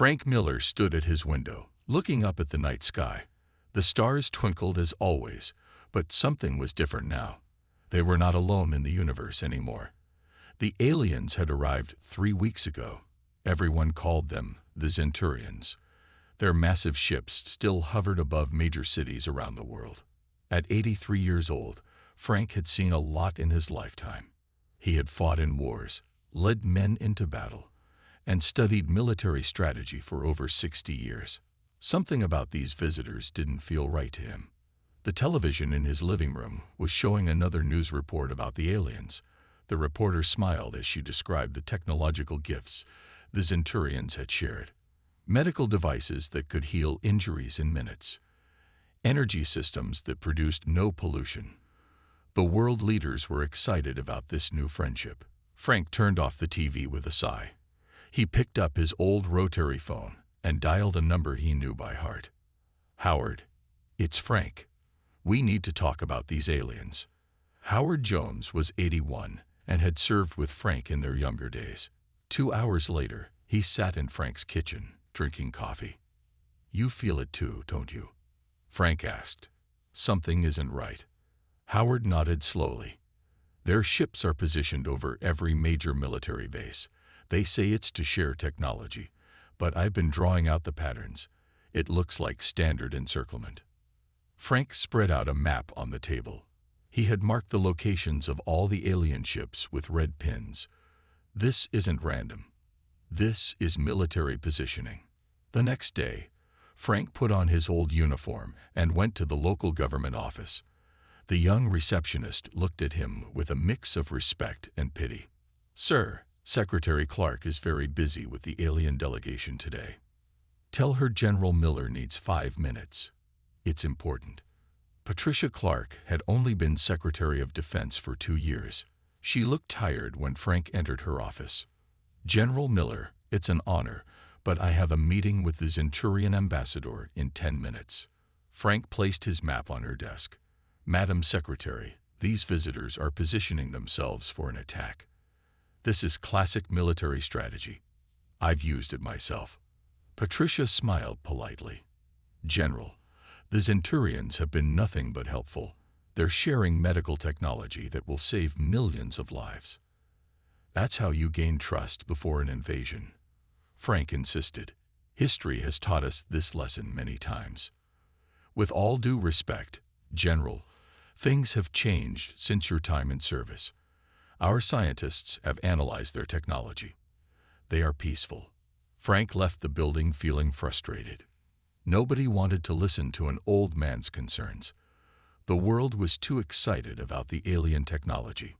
Frank Miller stood at his window, looking up at the night sky. The stars twinkled as always, but something was different now. They were not alone in the universe anymore. The aliens had arrived 3 weeks ago. Everyone called them the Zenturians. Their massive ships still hovered above major cities around the world. At 83 years old, Frank had seen a lot in his lifetime. He had fought in wars, led men into battle, and studied military strategy for over 60 years. Something about these visitors didn't feel right to him. The television in his living room was showing another news report about the aliens. The reporter smiled as she described the technological gifts the Zenturians had shared. Medical devices that could heal injuries in minutes. Energy systems that produced no pollution. The world leaders were excited about this new friendship. Frank turned off the TV with a sigh. He picked up his old rotary phone and dialed a number he knew by heart. "Howard, it's Frank. We need to talk about these aliens." Howard Jones was 81 and had served with Frank in their younger days. 2 hours later, he sat in Frank's kitchen, drinking coffee. "You feel it too, don't you?" Frank asked. "Something isn't right." Howard nodded slowly. "Their ships are positioned over every major military base. They say it's to share technology, but I've been drawing out the patterns. It looks like standard encirclement." Frank spread out a map on the table. He had marked the locations of all the alien ships with red pins. This isn't random. This is military positioning. The next day, Frank put on his old uniform and went to the local government office. The young receptionist looked at him with a mix of respect and pity. "Sir, Secretary Clark is very busy with the alien delegation today. Tell her General Miller needs 5 minutes. It's important." Patricia Clark had only been Secretary of Defense for 2 years. She looked tired when Frank entered her office. "General Miller, it's an honor, but I have a meeting with the Zenturian ambassador in 10 minutes. Frank placed his map on her desk. "Madam Secretary, these visitors are positioning themselves for an attack. This is classic military strategy. I've used it myself." Patricia smiled politely. "General, the Zenturians have been nothing but helpful. They're sharing medical technology that will save millions of lives." "That's how you gain trust before an invasion," Frank insisted. "History has taught us this lesson many times." "With all due respect, General, things have changed since your time in service. Our scientists have analyzed their technology. They are peaceful." Frank left the building feeling frustrated. Nobody wanted to listen to an old man's concerns. The world was too excited about the alien technology.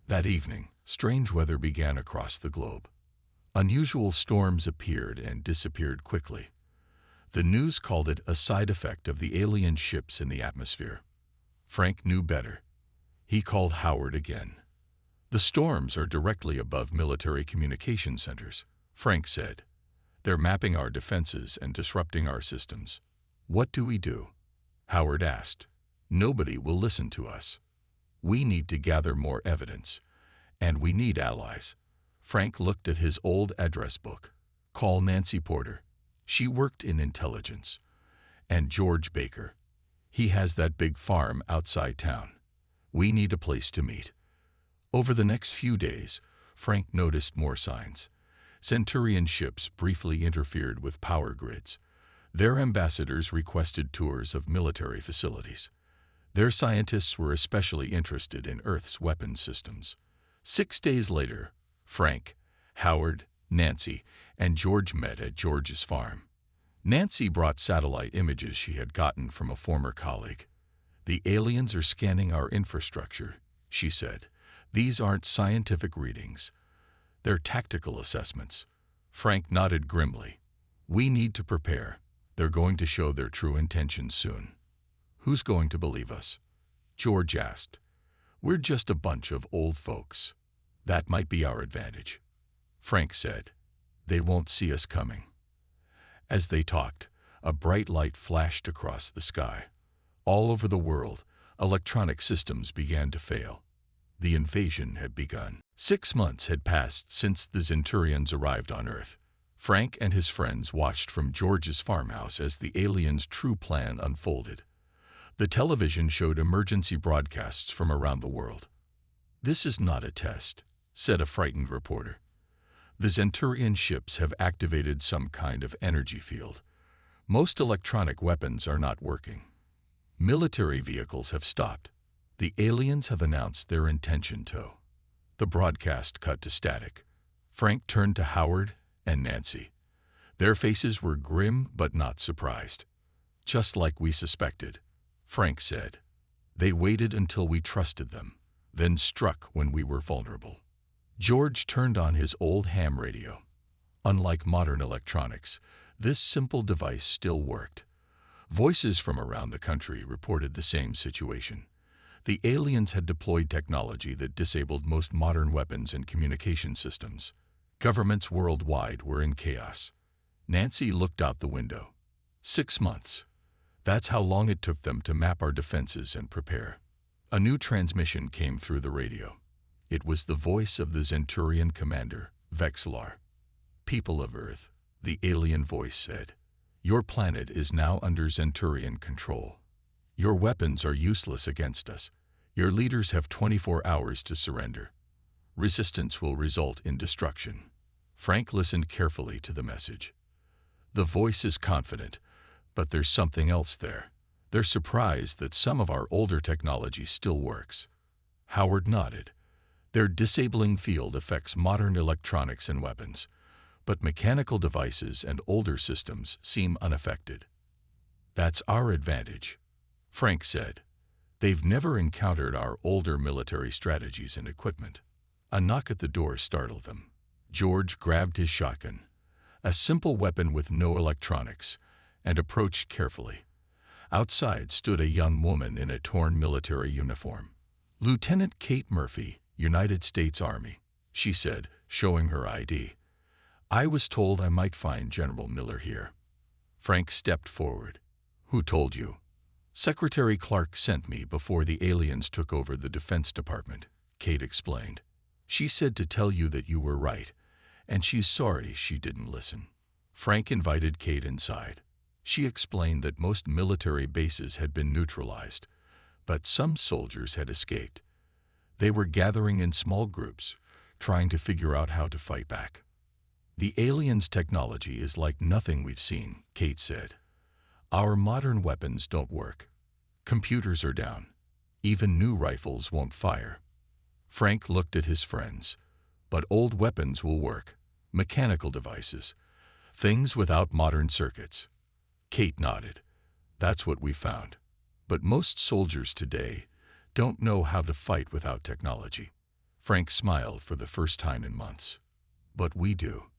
That evening, strange weather began across the globe. Unusual storms appeared and disappeared quickly. The news called it a side effect of the alien ships in the atmosphere. Frank knew better. He called Howard again. "The storms are directly above military communication centers," Frank said. "They're mapping our defenses and disrupting our systems." "What do we do?" Howard asked. "Nobody will listen to us. We need to gather more evidence, and we need allies." Frank looked at his old address book. "Call Nancy Porter. She worked in intelligence. And George Baker. He has that big farm outside town. We need a place to meet." Over the next few days, Frank noticed more signs. Centurion ships briefly interfered with power grids. Their ambassadors requested tours of military facilities. Their scientists were especially interested in Earth's weapons systems. 6 days later, Frank, Howard, Nancy, and George met at George's farm. Nancy brought satellite images she had gotten from a former colleague. "The aliens are scanning our infrastructure," she said. "These aren't scientific readings. They're tactical assessments." Frank nodded grimly. "We need to prepare. They're going to show their true intentions soon." "Who's going to believe us?" George asked. "We're just a bunch of old folks. That might be our advantage." Frank said. "They won't see us coming." As they talked, a bright light flashed across the sky. All over the world, electronic systems began to fail. The invasion had begun. 6 months had passed since the Zenturians arrived on Earth. Frank and his friends watched from George's farmhouse as the aliens' true plan unfolded. The television showed emergency broadcasts from around the world. "This is not a test," said a frightened reporter. "The Zenturian ships have activated some kind of energy field. Most electronic weapons are not working. Military vehicles have stopped. The aliens have announced their intention to." The broadcast cut to static. Frank turned to Howard and Nancy. Their faces were grim but not surprised. "Just like we suspected," Frank said. "They waited until we trusted them, then struck when we were vulnerable." George turned on his old ham radio. Unlike modern electronics, this simple device still worked. Voices from around the country reported the same situation. The aliens had deployed technology that disabled most modern weapons and communication systems. Governments worldwide were in chaos. Nancy looked out the window. 6 months. That's how long it took them to map our defenses and prepare. A new transmission came through the radio. It was the voice of the Zenturian commander, Vexlar. "People of Earth," the alien voice said, "your planet is now under Zenturian control. Your weapons are useless against us. Your leaders have 24 hours to surrender. Resistance will result in destruction." Frank listened carefully to the message. The voice is confident, but there's something else there. They're surprised that some of our older technology still works. Howard nodded. Their disabling field affects modern electronics and weapons, but mechanical devices and older systems seem unaffected. "That's our advantage," Frank said. "They've never encountered our older military strategies and equipment." A knock at the door startled them. George grabbed his shotgun, a simple weapon with no electronics, and approached carefully. Outside stood a young woman in a torn military uniform. "Lieutenant Kate Murphy, United States Army," she said, showing her ID. "I was told I might find General Miller here." Frank stepped forward. "Who told you?" "Secretary Clark sent me before the aliens took over the Defense Department," Kate explained. "She said to tell you that you were right, and she's sorry she didn't listen." Frank invited Kate inside. She explained that most military bases had been neutralized, but some soldiers had escaped. They were gathering in small groups, trying to figure out how to fight back. "The aliens' technology is like nothing we've seen," Kate said. "Our modern weapons don't work. Computers are down. Even new rifles won't fire." Frank looked at his friends. "But old weapons will work. Mechanical devices. Things without modern circuits." Kate nodded. "That's what we found. But most soldiers today don't know how to fight without technology." Frank smiled for the first time in months. "But we do."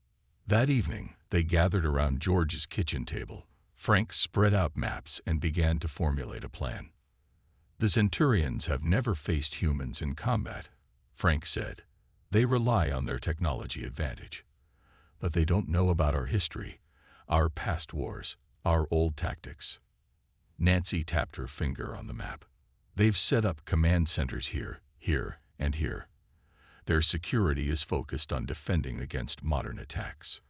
That evening, they gathered around George's kitchen table. Frank spread out maps and began to formulate a plan. "The Zenturians have never faced humans in combat," Frank said. "They rely on their technology advantage. But they don't know about our history, our past wars, our old tactics." Nancy tapped her finger on the map. "They've set up command centers here, here, and here. Their security is focused on defending against modern attacks."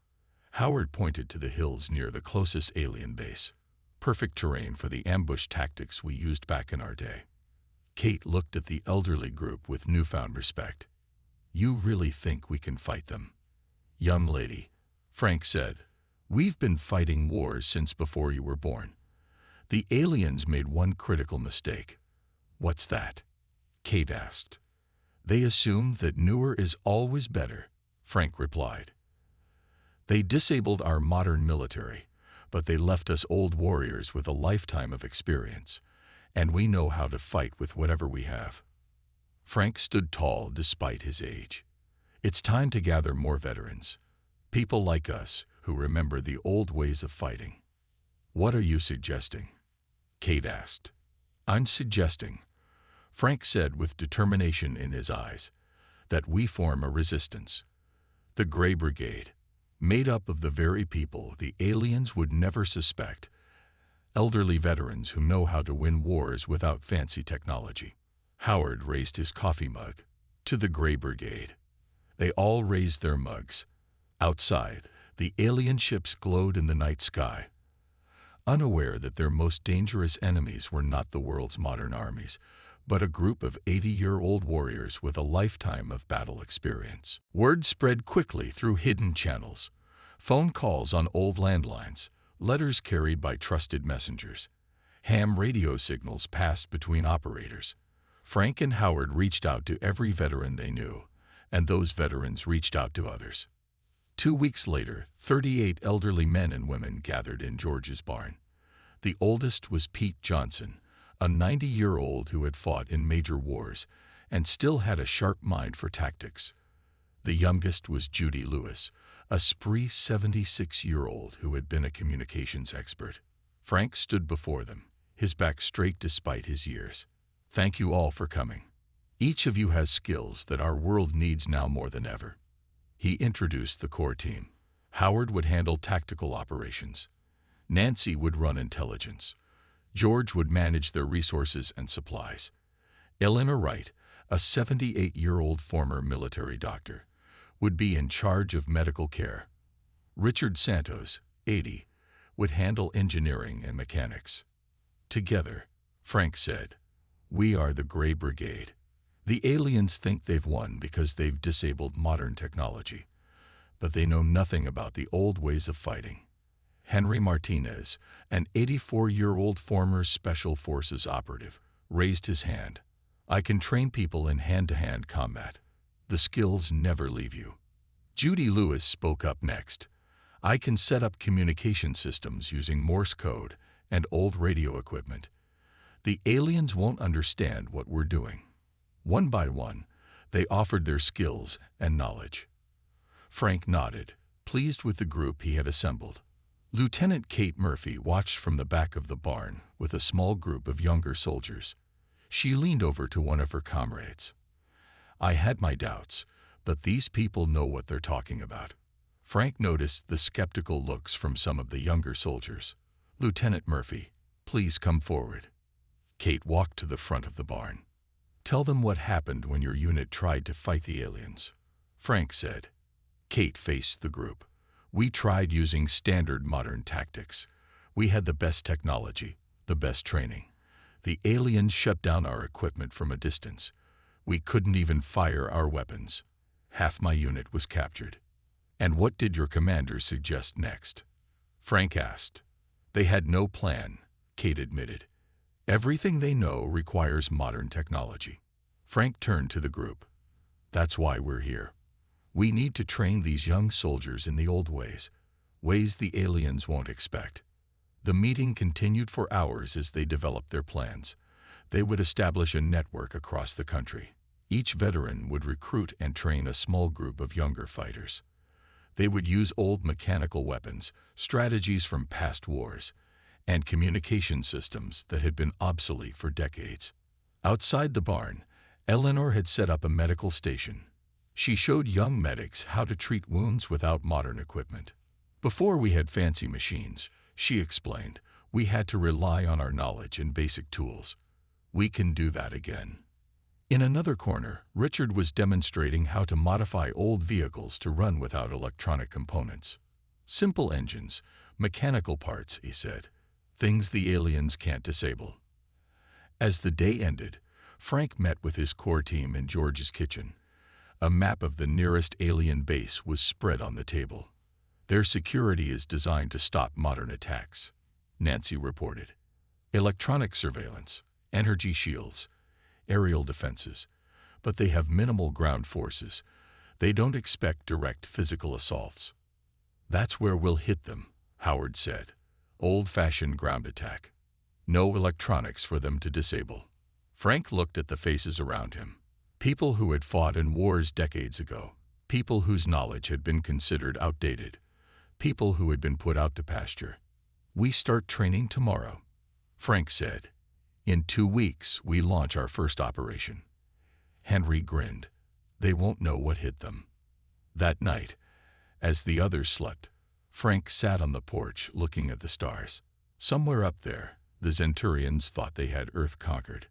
Howard pointed to the hills near the closest alien base. "Perfect terrain for the ambush tactics we used back in our day." Kate looked at the elderly group with newfound respect. "You really think we can fight them?" "Young lady," Frank said, "we've been fighting wars since before you were born. The aliens made one critical mistake." "What's that?" Kate asked. "They assumed that newer is always better," Frank replied. "They disabled our modern military, but they left us old warriors with a lifetime of experience, and we know how to fight with whatever we have." Frank stood tall despite his age. "It's time to gather more veterans, people like us who remember the old ways of fighting." "What are you suggesting?" Kate asked. "I'm suggesting," Frank said with determination in his eyes, "that we form a resistance. The Gray Brigade, made up of the very people the aliens would never suspect, elderly veterans who know how to win wars without fancy technology." Howard raised his coffee mug. "To the Gray Brigade." They all raised their mugs. Outside, The alien ships glowed in the night sky, unaware that their most dangerous enemies were not the world's modern armies, but a group of 80-year-old warriors with a lifetime of battle experience. Word spread quickly through hidden channels, phone calls on old landlines, letters carried by trusted messengers. Ham radio signals passed between operators. Frank and Howard reached out to every veteran they knew, and those veterans reached out to others. 2 weeks later, 38 elderly men and women gathered in George's barn. The oldest was Pete Johnson, a 90-year-old who had fought in major wars and still had a sharp mind for tactics. The youngest was Judy Lewis, a spry 76-year-old who had been a communications expert. Frank stood before them, his back straight despite his years. "Thank you all for coming. Each of you has skills that our world needs now more than ever." He introduced the core team. Howard would handle tactical operations. Nancy would run intelligence. George would manage their resources and supplies. Eleanor Wright, a 78-year-old former military doctor, would be in charge of medical care. Richard Santos, 80, would handle engineering and mechanics. Together, Frank said, "We are the Gray Brigade." The aliens think they've won because they've disabled modern technology, but they know nothing about the old ways of fighting. Henry Martinez, an 84-year-old former Special Forces operative, raised his hand. "I can train people in hand-to-hand combat. The skills never leave you." Judy Lewis spoke up next. "I can set up communication systems using Morse code and old radio equipment. The aliens won't understand what we're doing." One by one, they offered their skills and knowledge. Frank nodded, pleased with the group he had assembled. Lieutenant Kate Murphy watched from the back of the barn with a small group of younger soldiers. She leaned over to one of her comrades. "I had my doubts, but these people know what they're talking about." Frank noticed the skeptical looks from some of the younger soldiers. "Lieutenant Murphy, please come forward." Kate walked to the front of the barn. "Tell them what happened when your unit tried to fight the aliens," Frank said. Kate faced the group. "We tried using standard modern tactics. We had the best technology, the best training. The aliens shut down our equipment from a distance. We couldn't even fire our weapons. Half my unit was captured." "And what did your commanders suggest next?" Frank asked. "They had no plan," Kate admitted. "Everything they know requires modern technology." Frank turned to the group. "That's why we're here. We need to train these young soldiers in the old ways, ways the aliens won't expect." The meeting continued for hours as they developed their plans. They would establish a network across the country. Each veteran would recruit and train a small group of younger fighters. They would use old mechanical weapons, strategies from past wars, and communication systems that had been obsolete for decades. Outside the barn, Eleanor had set up a medical station. She showed young medics how to treat wounds without modern equipment. "Before we had fancy machines," she explained, "we had to rely on our knowledge and basic tools. We can do that again." In another corner, Richard was demonstrating how to modify old vehicles to run without electronic components. "Simple engines, mechanical parts," he said. "Things the aliens can't disable." As the day ended, Frank met with his core team in George's kitchen. A map of the nearest alien base was spread on the table. "Their security is designed to stop modern attacks," Nancy reported. "Electronic surveillance, energy shields, aerial defenses, but they have minimal ground forces. They don't expect direct physical assaults." "That's where we'll hit them," Howard said. "Old-fashioned ground attack. No electronics for them to disable." Frank looked at the faces around him. People who had fought in wars decades ago. People whose knowledge had been considered outdated. People who had been put out to pasture. "We start training tomorrow," Frank said. "In 2 weeks, we launch our first operation." Henry grinned. "They won't know what hit them." That night, as the others slept, Frank sat on the porch looking at the stars. Somewhere up there, the Zenturians thought they had Earth conquered.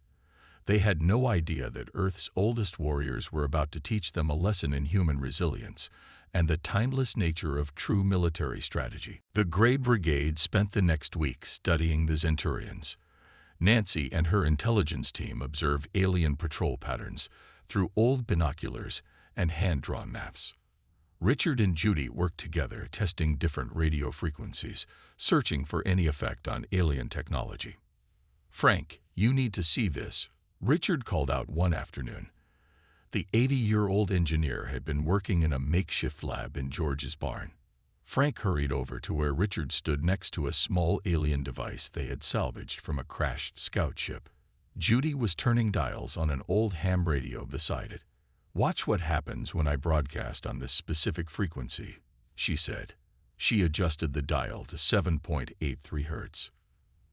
They had no idea that Earth's oldest warriors were about to teach them a lesson in human resilience and the timeless nature of true military strategy. The Grey Brigade spent the next week studying the Zenturians. Nancy and her intelligence team observed alien patrol patterns through old binoculars and hand-drawn maps. Richard and Judy worked together, testing different radio frequencies, searching for any effect on alien technology. "Frank, you need to see this," Richard called out one afternoon. The 80-year-old engineer had been working in a makeshift lab in George's barn. Frank hurried over to where Richard stood next to a small alien device they had salvaged from a crashed scout ship. Judy was turning dials on an old ham radio beside it. "Watch what happens when I broadcast on this specific frequency," she said. She adjusted the dial to 7.83 hertz.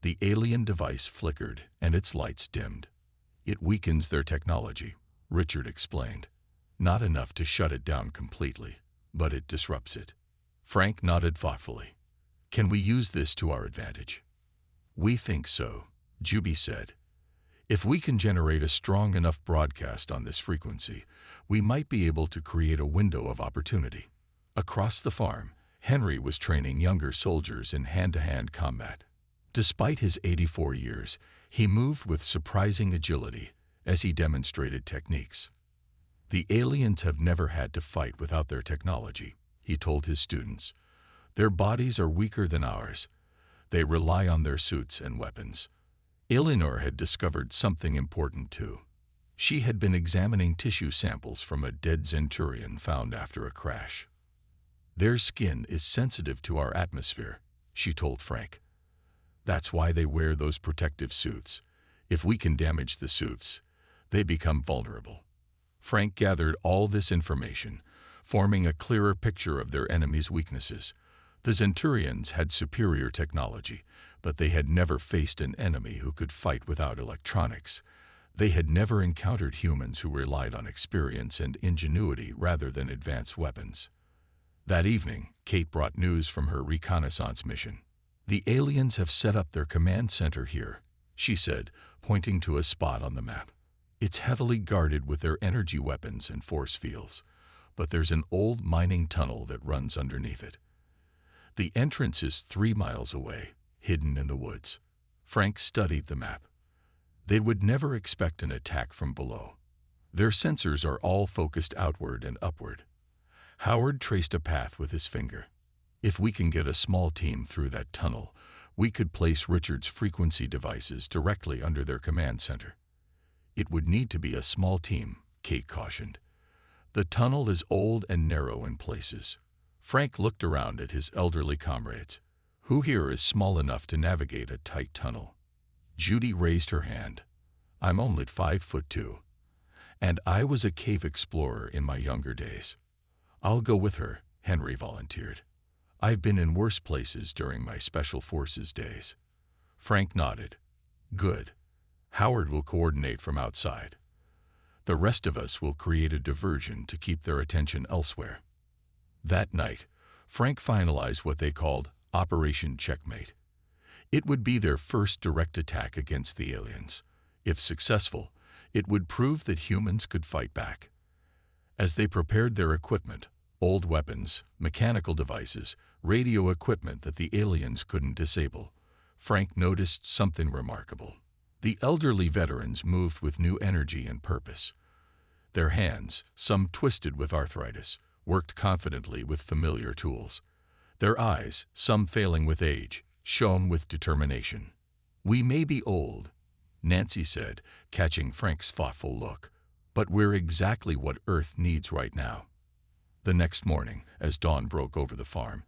The alien device flickered and its lights dimmed. "It weakens their technology," Richard explained. "Not enough to shut it down completely, but it disrupts it." Frank nodded thoughtfully. "Can we use this to our advantage?" "We think so," Judy said. "If we can generate a strong enough broadcast on this frequency, we might be able to create a window of opportunity." Across the farm, Henry was training younger soldiers in hand-to-hand combat. Despite his 84 years, he moved with surprising agility as he demonstrated techniques. "The aliens have never had to fight without their technology," he told his students. "Their bodies are weaker than ours. They rely on their suits and weapons." Eleanor had discovered something important too. She had been examining tissue samples from a dead Zenturian found after a crash. "Their skin is sensitive to our atmosphere," she told Frank. "That's why they wear those protective suits. If we can damage the suits, they become vulnerable." Frank gathered all this information, forming a clearer picture of their enemy's weaknesses. The Zenturians had superior technology, but they had never faced an enemy who could fight without electronics. They had never encountered humans who relied on experience and ingenuity rather than advanced weapons. That evening, Kate brought news from her reconnaissance mission. "The aliens have set up their command center here," she said, pointing to a spot on the map. "It's heavily guarded with their energy weapons and force fields, but there's an old mining tunnel that runs underneath it. The entrance is 3 miles away, hidden in the woods." Frank studied the map. They would never expect an attack from below. Their sensors are all focused outward and upward. Howard traced a path with his finger. "If we can get a small team through that tunnel, we could place Richard's frequency devices directly under their command center." "It would need to be a small team," Kate cautioned. "The tunnel is old and narrow in places." Frank looked around at his elderly comrades. "Who here is small enough to navigate a tight tunnel?" Judy raised her hand. "I'm only 5'2", and I was a cave explorer in my younger days." "I'll go with her," Henry volunteered. "I've been in worse places during my Special Forces days." Frank nodded. "Good. Howard will coordinate from outside. The rest of us will create a diversion to keep their attention elsewhere." That night, Frank finalized what they called Operation Checkmate. It would be their first direct attack against the aliens. If successful, it would prove that humans could fight back. As they prepared their equipment, old weapons, mechanical devices, radio equipment that the aliens couldn't disable, Frank noticed something remarkable. The elderly veterans moved with new energy and purpose. Their hands, some twisted with arthritis, worked confidently with familiar tools. Their eyes, some failing with age, shone with determination. "We may be old," Nancy said, catching Frank's thoughtful look, "but we're exactly what Earth needs right now." The next morning, as dawn broke over the farm,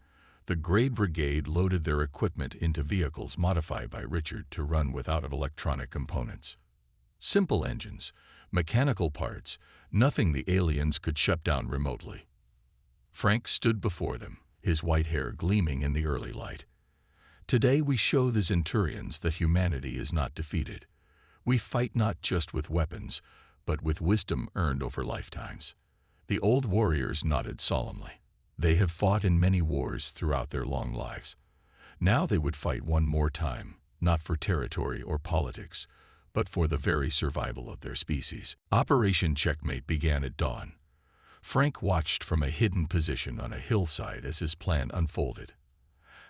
the Grey Brigade loaded their equipment into vehicles modified by Richard to run without electronic components. Simple engines, mechanical parts, nothing the aliens could shut down remotely. Frank stood before them, his white hair gleaming in the early light. "Today we show the Zenturians that humanity is not defeated. We fight not just with weapons, but with wisdom earned over lifetimes." The old warriors nodded solemnly. They have fought in many wars throughout their long lives. Now they would fight one more time, not for territory or politics, but for the very survival of their species. Operation Checkmate began at dawn. Frank watched from a hidden position on a hillside as his plan unfolded.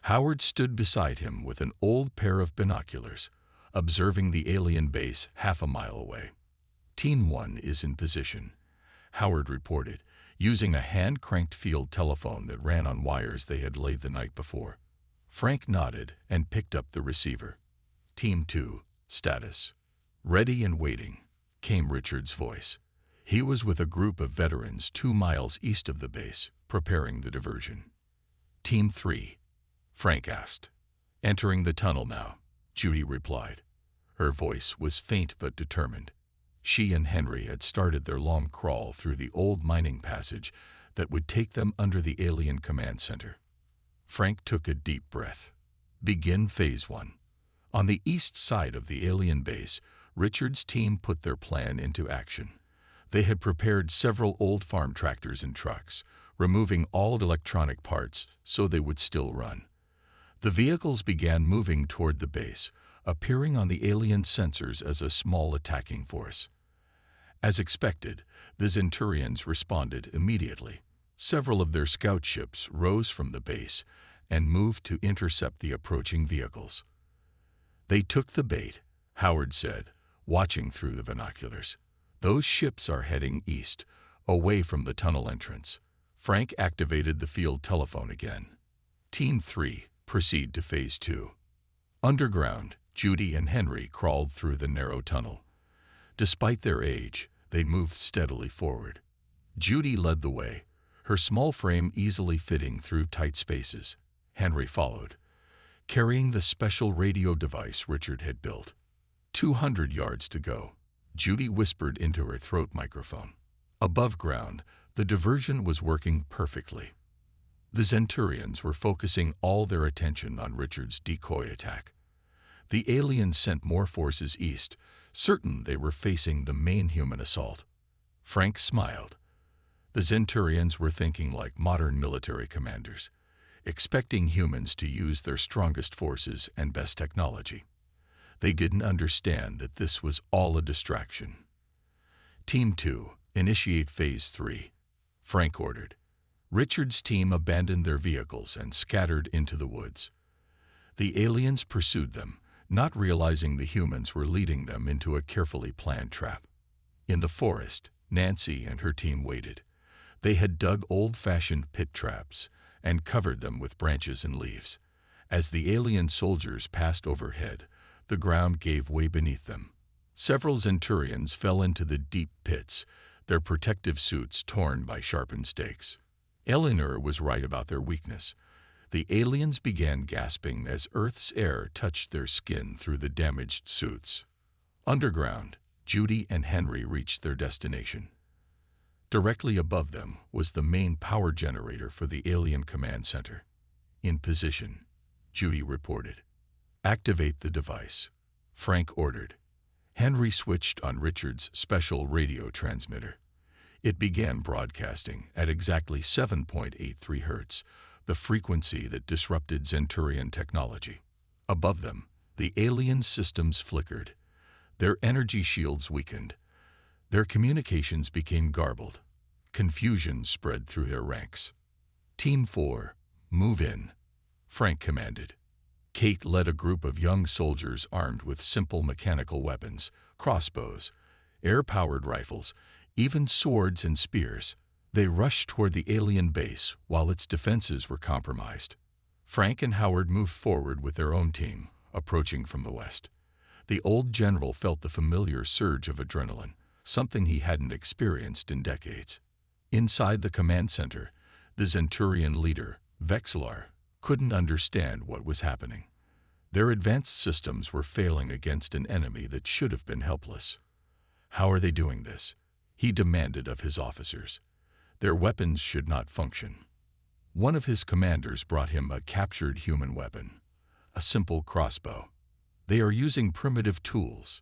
Howard stood beside him with an old pair of binoculars, observing the alien base half a mile away. Team 1 is in position, Howard reported, using a hand-cranked field telephone that ran on wires they had laid the night before. Frank nodded and picked up the receiver. Team 2, status. Ready and waiting, came Richard's voice. He was with a group of veterans 2 miles east of the base, preparing the diversion. Team 3, Frank asked. Entering the tunnel now, Judy replied. Her voice was faint but determined. She and Henry had started their long crawl through the old mining passage that would take them under the alien command center. Frank took a deep breath. Begin Phase 1. On the east side of the alien base, Richard's team put their plan into action. They had prepared several old farm tractors and trucks, removing all electronic parts so they would still run. The vehicles began moving toward the base, appearing on the alien sensors as a small attacking force. As expected, the Zenturians responded immediately. Several of their scout ships rose from the base and moved to intercept the approaching vehicles. They took the bait, Howard said, watching through the binoculars. Those ships are heading east, away from the tunnel entrance. Frank activated the field telephone again. Team 3, proceed to Phase 2. Underground, Judy and Henry crawled through the narrow tunnel. Despite their age, they moved steadily forward. Judy led the way, her small frame easily fitting through tight spaces. Henry followed, carrying the special radio device Richard had built. 200 yards to go, Judy whispered into her throat microphone. Above ground, the diversion was working perfectly. The Zenturians were focusing all their attention on Richard's decoy attack. The aliens sent more forces east, certain they were facing the main human assault. Frank smiled. The Zenturians were thinking like modern military commanders, expecting humans to use their strongest forces and best technology. They didn't understand that this was all a distraction. Team 2, initiate Phase 3, Frank ordered. Richard's team abandoned their vehicles and scattered into the woods. The aliens pursued them, not realizing the humans were leading them into a carefully planned trap. In the forest, Nancy and her team waited. They had dug old-fashioned pit traps and covered them with branches and leaves. As the alien soldiers passed overhead, the ground gave way beneath them. Several Zenturians fell into the deep pits, their protective suits torn by sharpened stakes. Eleanor was right about their weakness. The aliens began gasping as Earth's air touched their skin through the damaged suits. Underground, Judy and Henry reached their destination. Directly above them was the main power generator for the alien command center. In position, Judy reported. Activate the device, Frank ordered. Henry switched on Richard's special radio transmitter. It began broadcasting at exactly 7.83 hertz, the frequency that disrupted Zenturian technology. Above them, the alien systems flickered. Their energy shields weakened. Their communications became garbled. Confusion spread through their ranks. Team 4, move in, Frank commanded. Kate led a group of young soldiers armed with simple mechanical weapons, crossbows, air-powered rifles, even swords and spears. They rushed toward the alien base while its defenses were compromised. Frank and Howard moved forward with their own team, approaching from the west. The old general felt the familiar surge of adrenaline, something he hadn't experienced in decades. Inside the command center, the Zenturian leader, Vexlar, couldn't understand what was happening. Their advanced systems were failing against an enemy that should have been helpless. How are they doing this? He demanded of his officers. Their weapons should not function. One of his commanders brought him a captured human weapon, a simple crossbow. They are using primitive tools,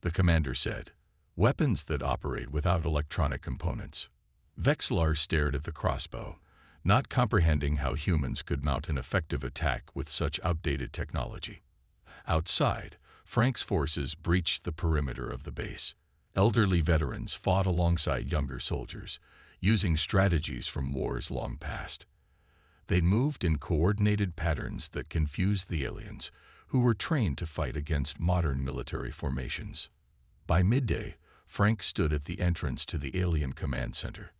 the commander said, weapons that operate without electronic components. Vexlar stared at the crossbow, not comprehending how humans could mount an effective attack with such outdated technology. Outside, Frank's forces breached the perimeter of the base. Elderly veterans fought alongside younger soldiers, using strategies from wars long past. They moved in coordinated patterns that confused the aliens, who were trained to fight against modern military formations. By midday, Frank stood at the entrance to the alien command center.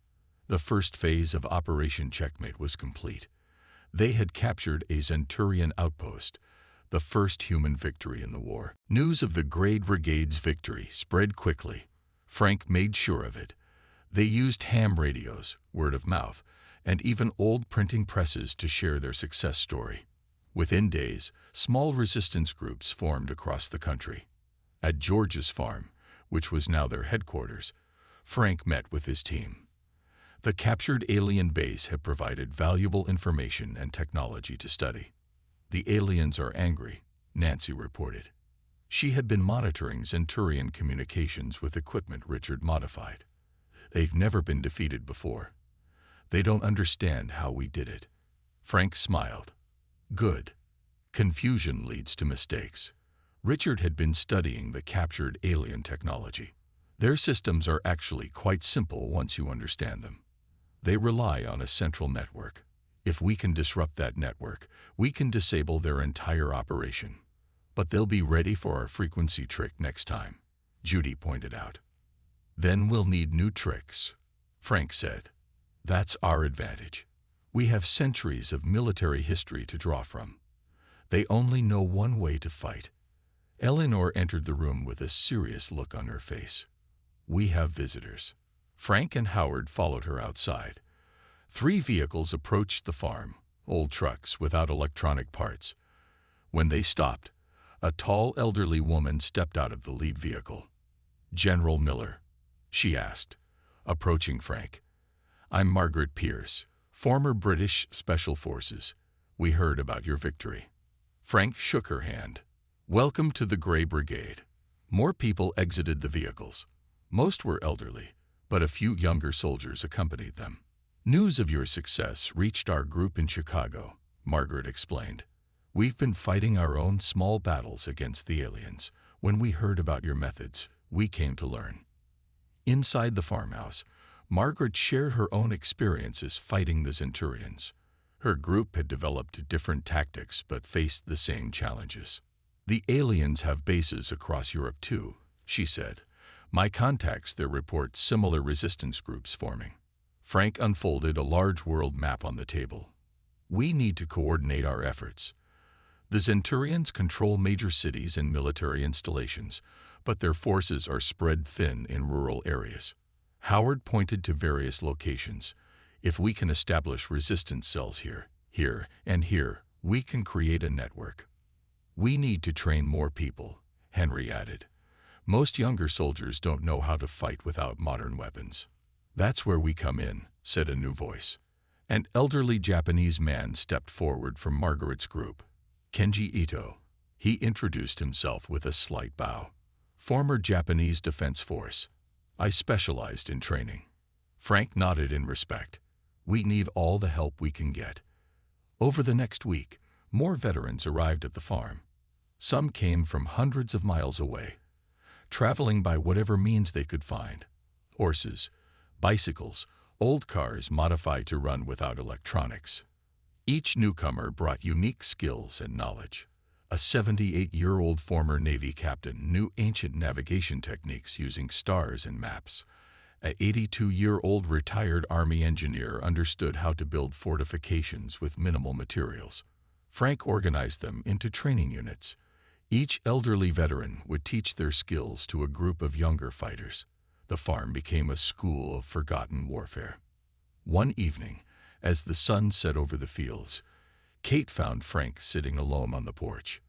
The first phase of Operation Checkmate was complete. They had captured a Zenturian outpost, the first human victory in the war. News of the Brigade's victory spread quickly. Frank made sure of it. They used ham radios, word of mouth, and even old printing presses to share their success story. Within days, small resistance groups formed across the country. At George's farm, which was now their headquarters, Frank met with his team. The captured alien base had provided valuable information and technology to study. The aliens are angry, Nancy reported. She had been monitoring Zenturian communications with equipment Richard modified. They've never been defeated before. They don't understand how we did it. Frank smiled. Good. Confusion leads to mistakes. Richard had been studying the captured alien technology. Their systems are actually quite simple once you understand them. They rely on a central network. If we can disrupt that network, we can disable their entire operation. But they'll be ready for our frequency trick next time, Judy pointed out. Then we'll need new tricks, Frank said. That's our advantage. We have centuries of military history to draw from. They only know one way to fight. Eleanor entered the room with a serious look on her face. We have visitors. Frank and Howard followed her outside. 3 vehicles approached the farm, old trucks without electronic parts. When they stopped, a tall elderly woman stepped out of the lead vehicle. General Miller, she asked, approaching Frank. I'm Margaret Pierce, former British Special Forces. We heard about your victory. Frank shook her hand. Welcome to the Gray Brigade. More people exited the vehicles. Most were elderly, but a few younger soldiers accompanied them. News of your success reached our group in Chicago, Margaret explained. We've been fighting our own small battles against the aliens. When we heard about your methods, we came to learn. Inside the farmhouse, Margaret shared her own experiences fighting the Zenturians. Her group had developed different tactics but faced the same challenges. The aliens have bases across Europe too, she said. My contacts there report similar resistance groups forming. Frank unfolded a large world map on the table. We need to coordinate our efforts. The Zenturians control major cities and military installations, but their forces are spread thin in rural areas. Howard pointed to various locations. If we can establish resistance cells here, and here, we can create a network. We need to train more people, Henry added. Most younger soldiers don't know how to fight without modern weapons. That's where we come in, said a new voice. An elderly Japanese man stepped forward from Margaret's group. Kenji Ito. He introduced himself with a slight bow. Former Japanese Defense Force. I specialized in training. Frank nodded in respect. We need all the help we can get. Over the next week, more veterans arrived at the farm. Some came from hundreds of miles away, traveling by whatever means they could find. Horses, bicycles, old cars modified to run without electronics. Each newcomer brought unique skills and knowledge. A 78-year-old former Navy captain knew ancient navigation techniques using stars and maps. An 82-year-old retired Army engineer understood how to build fortifications with minimal materials. Frank organized them into training units. Each elderly veteran would teach their skills to a group of younger fighters. The farm became a school of forgotten warfare. One evening, as the sun set over the fields, Kate found Frank sitting alone on the porch.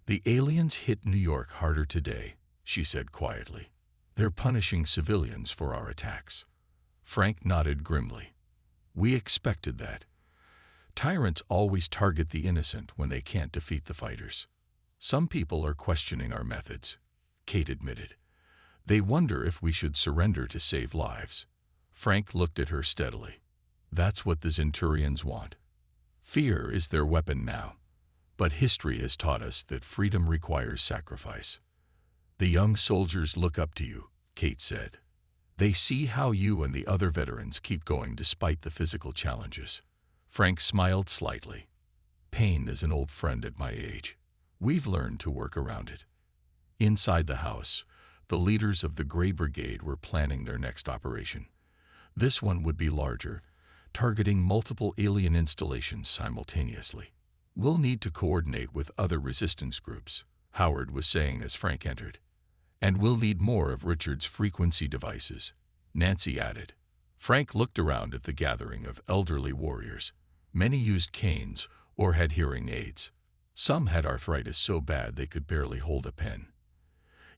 The aliens hit New York harder today, she said quietly. They're punishing civilians for our attacks. Frank nodded grimly. We expected that. Tyrants always target the innocent when they can't defeat the fighters. Some people are questioning our methods, Kate admitted. They wonder if we should surrender to save lives. Frank looked at her steadily. That's what the Zenturians want. Fear is their weapon now. But history has taught us that freedom requires sacrifice. The young soldiers look up to you, Kate said. They see how you and the other veterans keep going despite the physical challenges. Frank smiled slightly. Pain is an old friend at my age. We've learned to work around it. Inside the house, the leaders of the Grey Brigade were planning their next operation. This one would be larger, targeting multiple alien installations simultaneously. We'll need to coordinate with other resistance groups, Howard was saying as Frank entered. And we'll need more of Richard's frequency devices, Nancy added. Frank looked around at the gathering of elderly warriors. Many used canes or had hearing aids. Some had arthritis so bad they could barely hold a pen.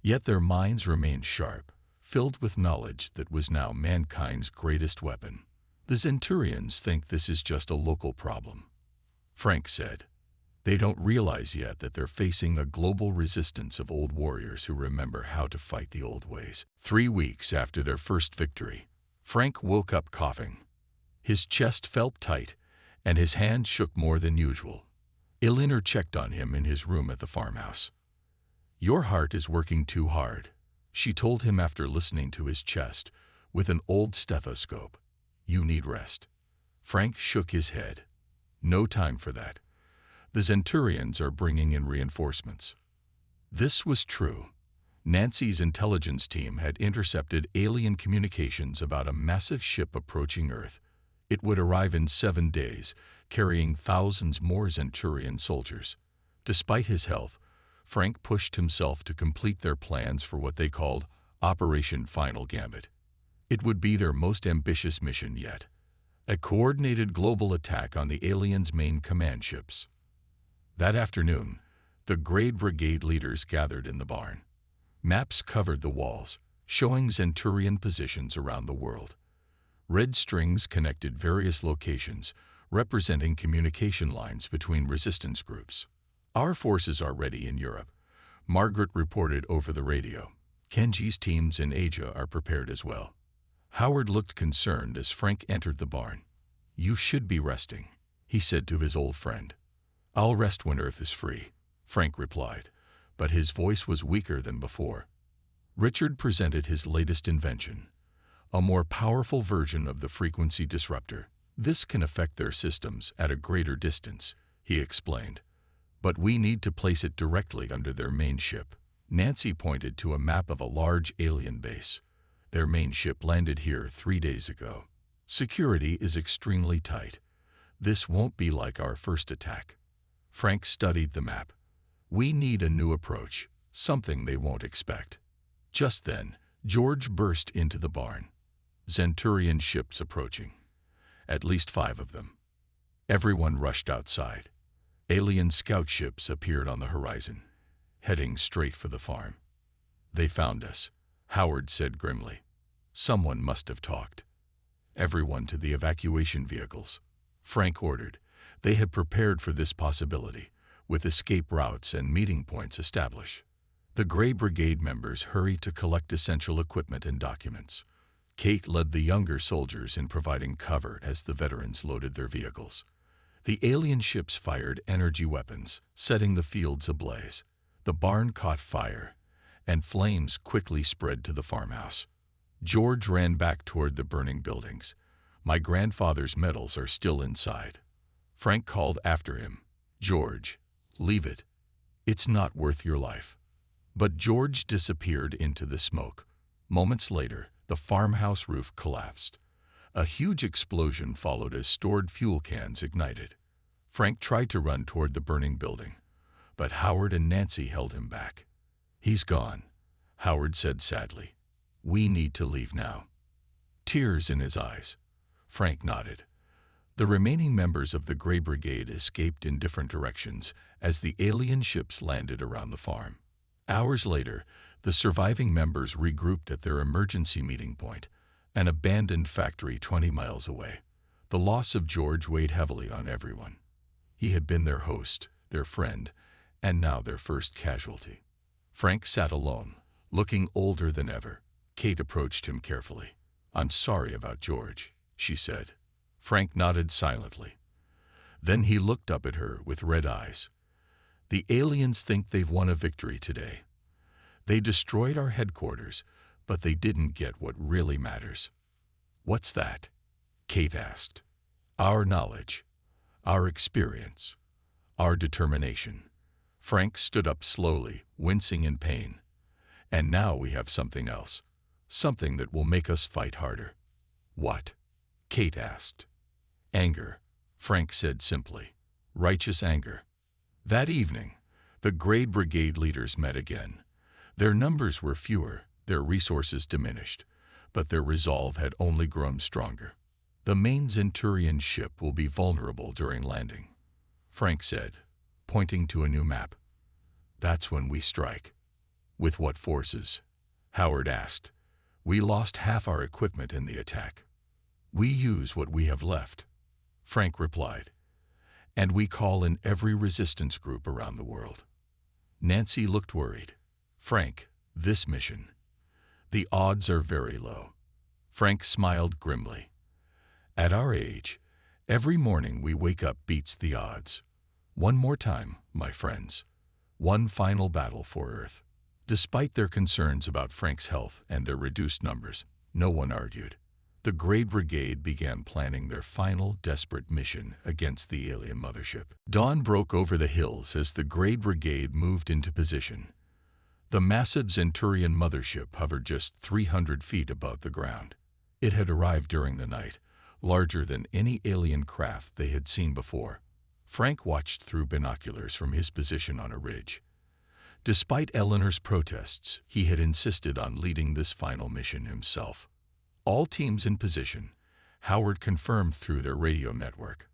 Yet their minds remained sharp, filled with knowledge that was now mankind's greatest weapon. The Zenturians think this is just a local problem, Frank said. They don't realize yet that they're facing a global resistance of old warriors who remember how to fight the old ways. 3 weeks after their first victory, Frank woke up coughing. His chest felt tight, and his hand shook more than usual. Elinor checked on him in his room at the farmhouse. "Your heart is working too hard," she told him after listening to his chest with an old stethoscope. "You need rest." Frank shook his head. "No time for that. The Zenturians are bringing in reinforcements." This was true. Nancy's intelligence team had intercepted alien communications about a massive ship approaching Earth. It would arrive in 7 days, carrying thousands more Zenturian soldiers. Despite his health, Frank pushed himself to complete their plans for what they called Operation Final Gambit. It would be their most ambitious mission yet, a coordinated global attack on the aliens' main command ships. That afternoon, the Grey Brigade leaders gathered in the barn. Maps covered the walls, showing Zenturian positions around the world. Red strings connected various locations, representing communication lines between resistance groups. "Our forces are ready in Europe," Margaret reported over the radio. "Kenji's teams in Asia are prepared as well." Howard looked concerned as Frank entered the barn. "You should be resting," he said to his old friend. "I'll rest when Earth is free," Frank replied, but his voice was weaker than before. Richard presented his latest invention, a more powerful version of the frequency disruptor. "This can affect their systems at a greater distance," he explained, "but we need to place it directly under their main ship." Nancy pointed to a map of a large alien base. "Their main ship landed here 3 days ago. Security is extremely tight. This won't be like our first attack." Frank studied the map. "We need a new approach, something they won't expect." Just then, George burst into the barn. Zenturian ships approaching. At least 5 of them. Everyone rushed outside. Alien scout ships appeared on the horizon, heading straight for the farm. "They found us," Howard said grimly. "Someone must have talked." "Everyone to the evacuation vehicles," Frank ordered. They had prepared for this possibility, with escape routes and meeting points established. The Grey Brigade members hurried to collect essential equipment and documents. Kate led the younger soldiers in providing cover as the veterans loaded their vehicles. The alien ships fired energy weapons, setting the fields ablaze. The barn caught fire, and flames quickly spread to the farmhouse. George ran back toward the burning buildings. "My grandfather's medals are still inside." Frank called after him. "George, leave it. It's not worth your life." But George disappeared into the smoke. Moments later, the farmhouse roof collapsed. A huge explosion followed as stored fuel cans ignited. Frank tried to run toward the burning building, but Howard and Nancy held him back. "He's gone," Howard said sadly. "We need to leave now." Tears in his eyes. Frank nodded. The remaining members of the Grey Brigade escaped in different directions as the alien ships landed around the farm. Hours later, the surviving members regrouped at their emergency meeting point, an abandoned factory 20 miles away. The loss of George weighed heavily on everyone. He had been their host, their friend, and now their first casualty. Frank sat alone, looking older than ever. Kate approached him carefully. "I'm sorry about George," she said. Frank nodded silently. Then he looked up at her with red eyes. "The aliens think they've won a victory today. They destroyed our headquarters, But they didn't get what really matters. "What's that?" Kate asked. "Our knowledge, our experience, our determination." Frank stood up slowly, wincing in pain. "And now we have something else, something that will make us fight harder." "What?" Kate asked. "Anger," Frank said simply. "Righteous anger." That evening, the Grade Brigade leaders met again. Their numbers were fewer, their resources diminished, but their resolve had only grown stronger. "The main Zenturian ship will be vulnerable during landing," Frank said, pointing to a new map. "That's when we strike." "With what forces?" Howard asked. "We lost half our equipment in the attack." "We use what we have left," Frank replied. "And we call in every resistance group around the world." Nancy looked worried. "Frank, this mission. The odds are very low." Frank smiled grimly. "At our age, every morning we wake up beats the odds. One more time, my friends. One final battle for Earth." Despite their concerns about Frank's health and their reduced numbers, no one argued. The Grade Brigade began planning their final, desperate mission against the alien mothership. Dawn broke over the hills as the Grade Brigade moved into position. The massive Zenturian mothership hovered just 300 feet above the ground. It had arrived during the night, larger than any alien craft they had seen before. Frank watched through binoculars from his position on a ridge. Despite Eleanor's protests, he had insisted on leading this final mission himself. "All teams in position," Howard confirmed through their radio network.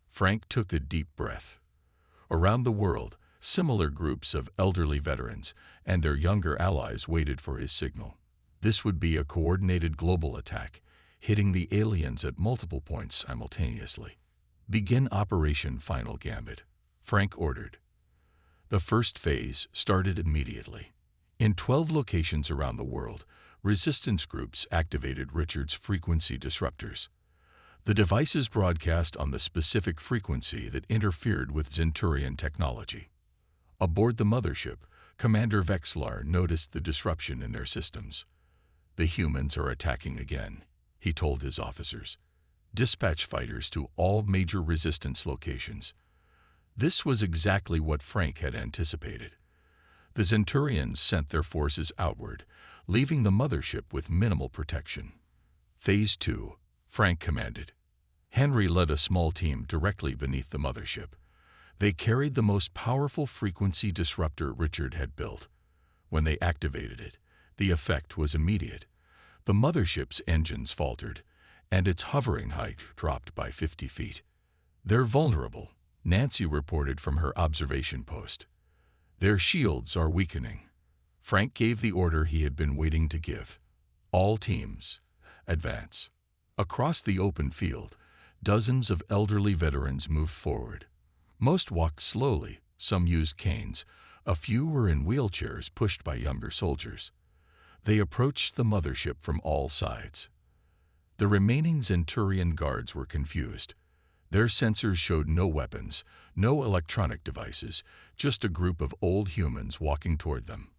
Frank took a deep breath. Around the world, similar groups of elderly veterans and their younger allies waited for his signal. This would be a coordinated global attack, hitting the aliens at multiple points simultaneously. "Begin Operation Final Gambit," Frank ordered. The first phase started immediately. In 12 locations around the world, resistance groups activated Richard's frequency disruptors. The devices broadcast on the specific frequency that interfered with Zenturian technology. Aboard the mothership, Commander Vexlar noticed the disruption in their systems. "The humans are attacking again," he told his officers. "Dispatch fighters to all major resistance locations." This was exactly what Frank had anticipated. The Zenturians sent their forces outward, leaving the mothership with minimal protection. "Phase 2, Frank commanded. Henry led a small team directly beneath the mothership. They carried the most powerful frequency disruptor Richard had built. When they activated it, the effect was immediate. The mothership's engines faltered, and its hovering height dropped by 50 feet. "They're vulnerable," Nancy reported from her observation post. "Their shields are weakening." Frank gave the order he had been waiting to give. "All teams, advance." Across the open field, dozens of elderly veterans moved forward. Most walked slowly, some used canes, a few were in wheelchairs pushed by younger soldiers. They approached the mothership from all sides. The remaining Zenturian guards were confused. Their sensors showed no weapons, no electronic devices, just a group of old humans walking toward them.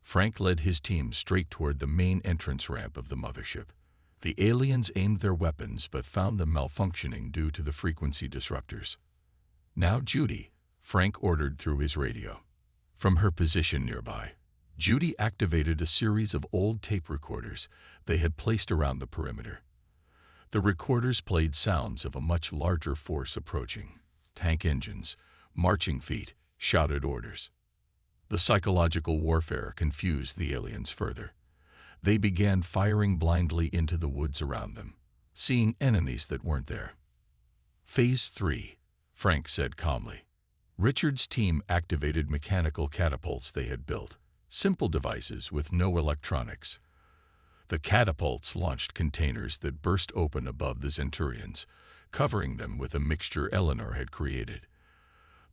Frank led his team straight toward the main entrance ramp of the mothership. The aliens aimed their weapons but found them malfunctioning due to the frequency disruptors. "Now, Judy," Frank ordered through his radio. From her position nearby, Judy activated a series of old tape recorders they had placed around the perimeter. The recorders played sounds of a much larger force approaching. Tank engines, marching feet, shouted orders. The psychological warfare confused the aliens further. They began firing blindly into the woods around them, seeing enemies that weren't there. "Phase 3, Frank said calmly. Richard's team activated mechanical catapults they had built, simple devices with no electronics. The catapults launched containers that burst open above the Zenturians, covering them with a mixture Eleanor had created.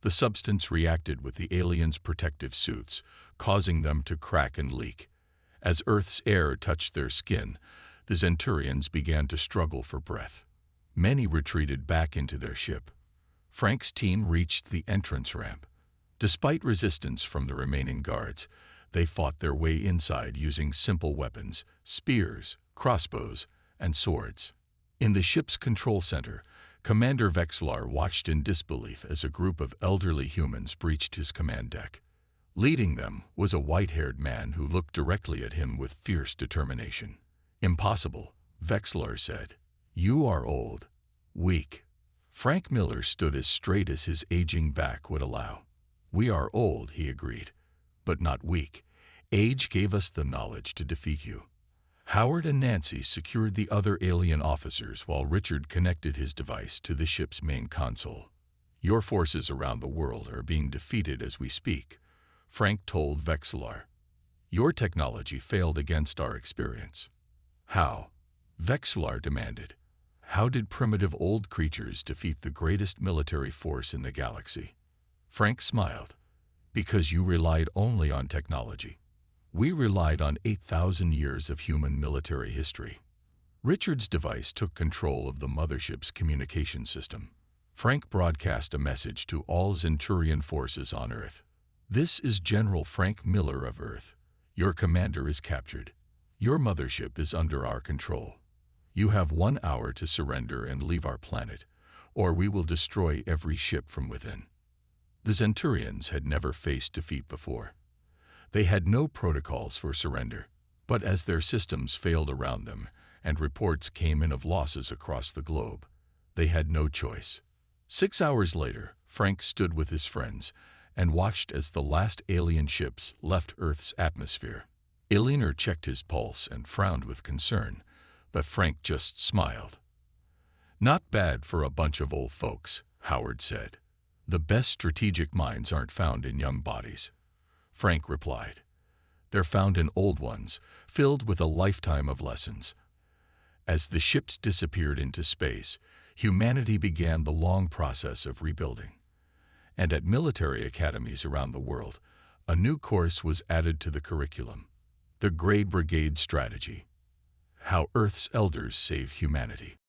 The substance reacted with the aliens' protective suits, causing them to crack and leak. As Earth's air touched their skin, the Zenturians began to struggle for breath. Many retreated back into their ship. Frank's team reached the entrance ramp. Despite resistance from the remaining guards, They fought their way inside using simple weapons, spears, crossbows, and swords. In the ship's control center, Commander Vexlar watched in disbelief as a group of elderly humans breached his command deck. Leading them was a white-haired man who looked directly at him with fierce determination. "Impossible," Vexlar said. "You are old, weak." Frank Miller stood as straight as his aging back would allow. "We are old," he agreed, "but not weak. Age gave us the knowledge to defeat you." Howard and Nancy secured the other alien officers while Richard connected his device to the ship's main console. "Your forces around the world are being defeated as we speak," Frank told Vexlar. "Your technology failed against our experience." "How?" Vexlar demanded. "How did primitive old creatures defeat the greatest military force in the galaxy?" Frank smiled. "Because you relied only on technology. We relied on 8,000 years of human military history." Richard's device took control of the mothership's communication system. Frank broadcast a message to all Zenturian forces on Earth. "This is General Frank Miller of Earth. Your commander is captured. Your mothership is under our control. You have 1 hour to surrender and leave our planet, or we will destroy every ship from within." The Zenturians had never faced defeat before. They had no protocols for surrender, but as their systems failed around them and reports came in of losses across the globe, they had no choice. 6 hours later, Frank stood with his friends and watched as the last alien ships left Earth's atmosphere. Eleanor checked his pulse and frowned with concern, but Frank just smiled. "Not bad for a bunch of old folks," Howard said. "The best strategic minds aren't found in young bodies," Frank replied. "They're found in old ones, filled with a lifetime of lessons." As the ships disappeared into space, humanity began the long process of rebuilding. And at military academies around the world, a new course was added to the curriculum: the Grade Brigade Strategy. How Earth's Elders Saved Humanity.